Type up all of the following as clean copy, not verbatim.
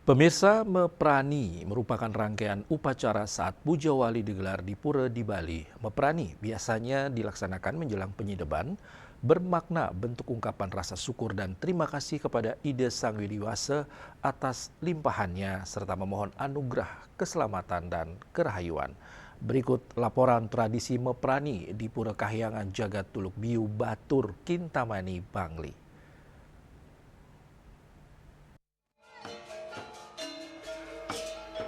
Pemirsa, Meprani merupakan rangkaian upacara saat Puja Wali digelar di Pura di Bali. Meprani biasanya dilaksanakan menjelang penyedeban, bermakna bentuk ungkapan rasa syukur dan terima kasih kepada Ide Sang Widiwasa atas limpahannya serta memohon anugerah keselamatan dan kerahayuan. Berikut laporan tradisi Meprani di Pura Kahyangan Jagat Tuluk Biu Batur Kintamani Bangli.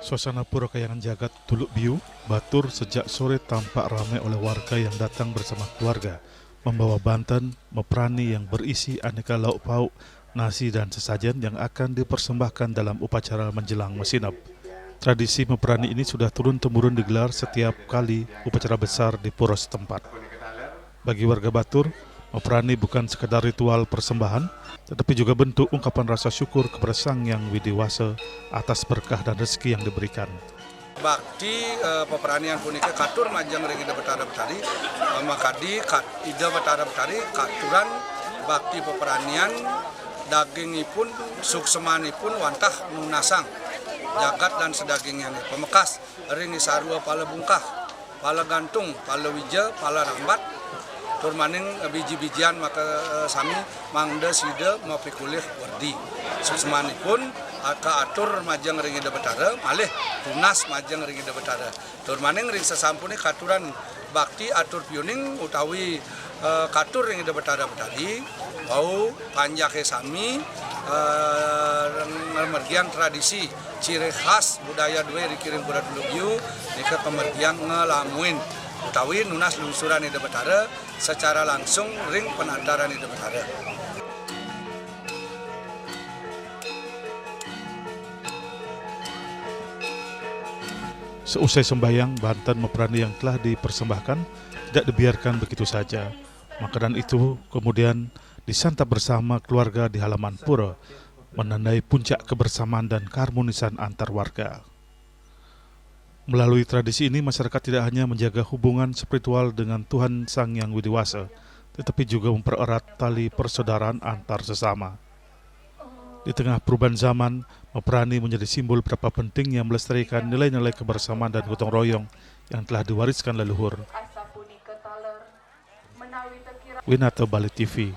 Suasana Pura Kahyangan Jagat Tuluk Biu, Batur sejak sore tampak ramai oleh warga yang datang bersama keluarga, membawa banten, meprani yang berisi aneka lauk pauk, nasi dan sesajen yang akan dipersembahkan dalam upacara menjelang mesinap. Tradisi meprani ini sudah turun-temurun digelar setiap kali upacara besar di pura setempat. Bagi warga Batur, meprani bukan sekedar ritual persembahan, tetapi juga bentuk ungkapan rasa syukur kepada Sang Yang Widiwasa atas berkah dan rezeki yang diberikan. Bakti peperanian punika katur majang ringida betara betari, makadi ida betara betari katuran bakti peperanian dagingipun suksemanipun wantah nunasang jagat dan sedagingnya pemekas ring sarua pala bungkah pala gantung pala wija pala rambat tur maning biji-bijian maka sami mangda sida mapikulih wardi suksemanipun aka atur majang ringida betara malih tunas majang ringida betara tur maning ring sasampune katuran bakti atur piuning utawi katur ringida betara betadi bau panjake sami mergian tradisi ciri khas budaya dua dikirim Pura Tuluk Biu nika kemergian ngelamuin utawi nunas lungsuran ida betara secara langsung ring penantaran ida betara. Seusai sembahyang, banten meprani yang telah dipersembahkan tidak dibiarkan begitu saja. Makanan itu kemudian disantap bersama keluarga di halaman pura, menandai puncak kebersamaan dan keharmonisan antar warga. Melalui tradisi ini, masyarakat tidak hanya menjaga hubungan spiritual dengan Tuhan Sang Yang Widiwasa, tetapi juga mempererat tali persaudaraan antar sesama. Di tengah perubahan zaman, meprani menjadi simbol betapa pentingnya melestarikan nilai-nilai kebersamaan dan gotong royong yang telah diwariskan leluhur. Winata Bali TV.